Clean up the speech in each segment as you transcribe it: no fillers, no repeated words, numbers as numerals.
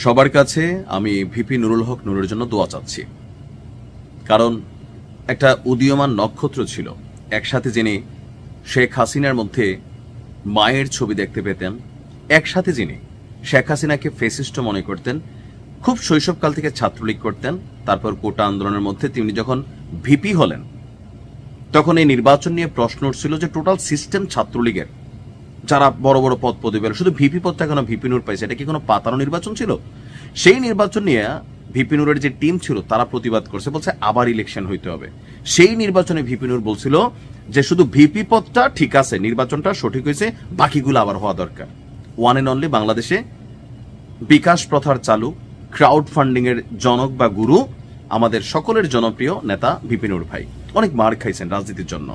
সবার কাছে আমি ভিপি নুরুল হক নুরের জন্য দোয়া চাচ্ছি। কারণ একটা উদীয়মান নক্ষত্র ছিল, একসাথে যিনি শেখ হাসিনার মধ্যে মায়ের ছবি দেখতে পেতেন, একসাথে যিনি শেখ হাসিনাকে ফেসিস্ট মনে করতেন, খুব শৈশবকাল থেকে ছাত্রলীগ করতেন, তারপর কোটা আন্দোলনের মধ্যে তিনি যখন ভিপি হলেন তখন এই নির্বাচন নিয়ে প্রশ্ন উঠছিল যে টোটাল সিস্টেম ছাত্রলীগের যারা বড় বড় পদ পদবি পেল, শুধু ভিপি পদটা কেন ভিপি নূর পাইছে, এটা কি কোনো পাতানো নির্বাচন ছিল? সেই নির্বাচন নিয়ে ভিপি নূরের যে টিম ছিল তারা প্রতিবাদ করছে, বলছে আবার ইলেকশন হইতে হবে। সেই নির্বাচনে ভিপি নূর বলছিল যে শুধু ভিপি পদটা ঠিক আছে, নির্বাচনটা সঠিক হয়েছে, বাকিগুলো আবার হওয়া দরকার। ওয়ান এন্ড অনলি বাংলাদেশে বিকাশ প্রথার চালু, ক্রাউড ফান্ডিং এর জনক বা গুরু আমাদের সকলের জনপ্রিয় নেতা ভিপি নূর ভাই। অনেক মার খাইছেন রাজনীতির জন্য,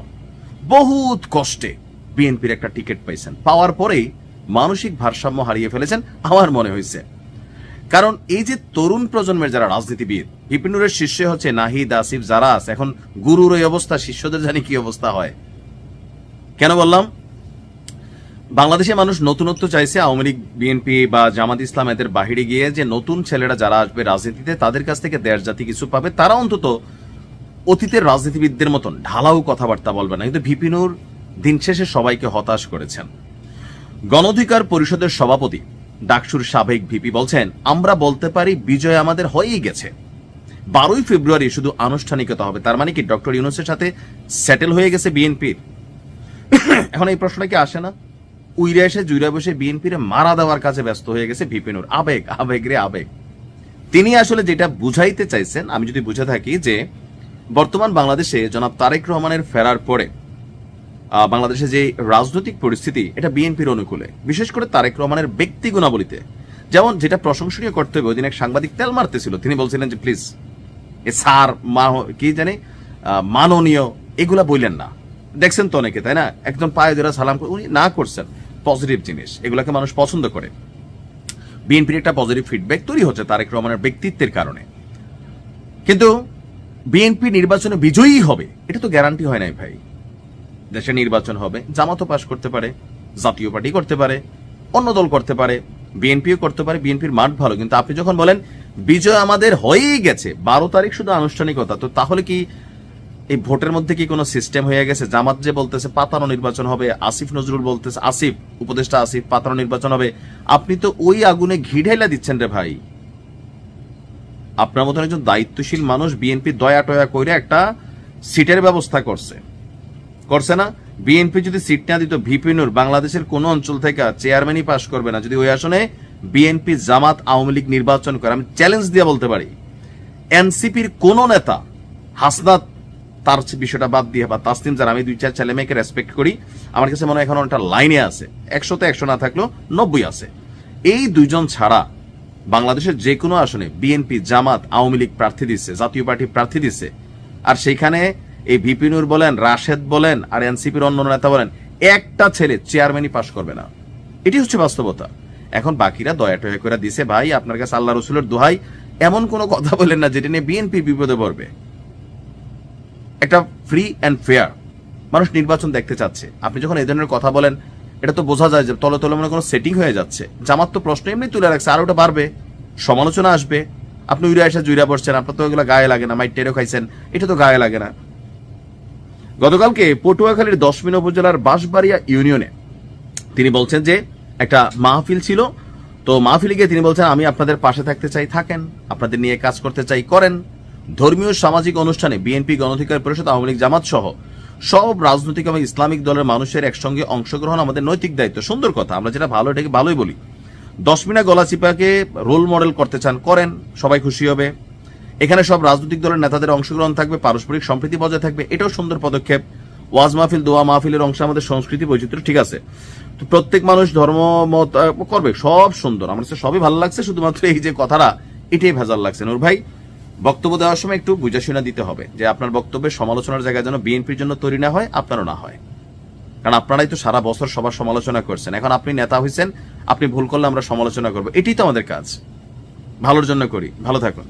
বহুত কষ্টে বিএনপির একটা টিকিট পাইছেন, পাওয়ার পরেই মানসিক ভারসাম্য হারিয়ে ফেলেছেন আমার মনে হয়েছে। কারণ এই যে তরুণ প্রজন্মের যারা রাজনীতিবিদ, ভিপি নূরের শিষ্য হচ্ছে নাহিদ, আসিফ, যারা আছে, এখন গুরুর এই অবস্থা, শিষ্যদের জানি কি অবস্থা হয়। কেন বললাম? বাংলাদেশে মানুষ নতুনত্ব চাইছে। আওয়ামী লীগ, বিএনপি বা জামাত ইসলাম এদের বাহিরে গিয়ে যে নতুন ছেলেরা যারা আসবে রাজনীতিতে, তাদের কাছ থেকে দেশ জাতি কিছু পাবে, তারা অন্তত অতীতের রাজনীতিবিদদের মতন ঢালাও কথাবার্তা বলবে না। কিন্তু ভিপি নূর দিন শেষে সবাইকে হতাশ করেছেন। গণ অধিকার পরিষদের সভাপতি ডাকসুর সাবেক ভিপি বলছেন, আমরা বলতে পারি বিজয় আমাদের হয়েই গেছে, 12ই ফেব্রুয়ারি শুধু আনুষ্ঠানিকতা হবে। তার মানে কি ডক্টর ইউনূসের সাথে সেটেল হয়ে গেছে বিএনপির? এখন এই প্রশ্নটা কি আসে না? উইরে এসে জুইরা বসে বিএনপির মারা দেওয়ার কাজে ব্যস্ত হয়ে গেছে ভিপি নূর। আবেগ, আবেগ রে আবেগ। তিনি আসলে যেটা বুঝাইতে চাইছেন, আমি যদি বুঝে থাকি, যে বর্তমান বাংলাদেশে জনাব তারেক রহমানের ফেরার পরে বাংলাদেশে যে রাজনৈতিক পরিস্থিতি, এটা বিএনপির অনুকূলে, বিশেষ করে তারেক রহমানের ব্যক্তি গুণাবলীতে। যেমন যেটা প্রশংসনীয় করতে হবে, ওই দিন এক সাংবাদিক তেল মারতেছিল, তিনি বলছিলেন যে প্লিজ এ স্যার কি জানি মাননীয় এগুলা বললেন না। দেখছেন তো অনেকে, তাই না, একদম পায়ে ধরে সালাম উনি না করছেন। পজিটিভ জিনিস, এগুলাকে মানুষ পছন্দ করে। বিএনপির একটা পজিটিভ ফিডব্যাক তৈরি হচ্ছে তারেক রহমানের ব্যক্তিত্বের কারণে। কিন্তু বিএনপি নির্বাচনে বিজয়ী হবে এটা তো গ্যারান্টি হয় নাই ভাই। দেশে নির্বাচন হবে, জামাতও পাশ করতে পারে, জাতীয় পার্টি করতে পারে, অন্য দল করতে পারে, বিএনপিও করতে পারে, বিএনপির মাঠ ভালো। কিন্তু আপনি যখন বলেন বিজয় আমাদের হয়েই গেছে, 12 তারিখ শুধু আনুষ্ঠানিকতা, তো তাহলে কি এই ভোটের মধ্যে কি কোনো সিস্টেম হয়ে গেছে? জামাত যে বলতেছে পাতানো নির্বাচন হবে, আসিফ নজরুল বলতেছে, আসিফ উপদেষ্টা আসিফ পাতানো নির্বাচন হবে, আপনি তো ওই আগুনে ঘি ঢেলা দিচ্ছেন রে ভাই। আপনার মতন একজন দায়িত্বশীল মানুষ বিএনপি দয়া টয়া করে একটা সিটের ব্যবস্থা করছে না? বিএনপি যদি সিট না দিত, ভিপি নূর বাংলাদেশের কোন অঞ্চল থেকে চেয়ারম্যানই পাশ করবে না যদি ওই আসনে বিএনপি, জামাত, আওয়ামী লীগ নির্বাচন করে। আমি চ্যালেঞ্জ দিয়ে বলতে পারি, এনসিপির কোন নেতা, হাসনাত তার বিষয়টা বাদ দিয়ে, বা তাসনিম, যারা আমি 2-4 ছেলে মেয়েকে রেসপেক্ট করি, আমার কাছে মনে হয় এখন একটা লাইনে আছে, 100-তে 100 না থাকলেও 90 আছে। এই দুইজন ছাড়া বাংলাদেশের যে কোনো আসনে বিএনপি, জামাত, আওয়ামী লীগ প্রার্থী দিচ্ছে, জাতীয় পার্টি প্রার্থী দিচ্ছে, আর সেইখানে এই ভিপি নূর বলেন, রাশেদ বলেন, আর এনসিপির অন্য নেতা বলেন, একটা ছেলে চেয়ারম্যানই পাশ করবে না। এটি হচ্ছে বাস্তবতা। এখন বাকিরা দয়া টয়া করে দিছে। ভাই, আপনার কাছে আল্লাহ রসুলের দোহাই, এমন কোনো কথা বলেন না যেটা নিয়ে বিএনপি বিপদে পড়বে। একটা ফ্রি অ্যান্ড ফেয়ার মানুষ নির্বাচন দেখতে চাচ্ছে। আপনি যখন এই ধরনের কথা বলেন, এটা তো বোঝা যায় যে তলে তলে মনে কোনো সেটিং হয়ে যাচ্ছে। জামাত তো প্রশ্ন এমনি তুলে রাখছে, আর ওটা বাড়বে, সমালোচনা আসবে। আপনি উইরা এসে জুইরা বসছেন, আপনার তো এগুলো গায়ে লাগে না, মাইট টেরো খাইছেন, এটা তো গায়ে লাগে না। গতকালকে পটুয়াখালীর 10 মিনা উপজেলার বাঁশবাড়িয়া ইউনিয়নে তিনি বলছেন যে একটা মাহফিল ছিল, তো মাহফিলে গিয়ে তিনি বলছেন, আমি আপনাদের পাশে থাকতে চাই, থাকেন, আপনাদের নিয়ে কাজ করতে চাই, করেন। ধর্মীয় সামাজিক অনুষ্ঠানে বিএনপি, গণ অধিকার পরিষদ, আওয়ামী লীগ, জামাত সহ সব রাজনৈতিক এবং ইসলামিক দলের মানুষের একসঙ্গে অংশগ্রহণ আমাদের নৈতিক দায়িত্ব। সুন্দর কথা, আমরা যেটা ভালো এটাকে ভালোই বলি। 10 মিনা গলাচিপাকে রোল মডেল করতে চান, করেন, সবাই খুশি হবে। এখানে সব রাজনৈতিক দলের নেতাদের অংশগ্রহণ থাকবে, পারস্পরিক সম্প্রীতি বজায় থাকবে, এটাও সুন্দর পদক্ষেপ। ওয়াজ মাহফিল, দোয়া মাহফিলের অংশ আমাদের সংস্কৃতি বৈচিত্র্য, ঠিক আছে। তো প্রত্যেক মানুষ ধর্ম মত করবে, সব সুন্দর, আমার কাছে সবই ভালো লাগছে। শুধুমাত্র এই যে কথাটা, এটাই ভেজাল লাগছে। নূর ভাই, বক্তব্য দেওয়ার সময় একটু বুঝাশুনা দিতে হবে যে আপনার বক্তব্যের সমালোচনার জায়গায় যেন বিএনপির জন্য তৈরি না হয়, আপনারও না হয়। কারণ আপনারাই তো সারা বছর সবার সমালোচনা করছেন, এখন আপনি নেতা হয়েছেন, আপনি ভুল করলে আমরা সমালোচনা করবো, এটাই তো আমাদের কাজ। ভালোর জন্য করি। ভালো থাকুন।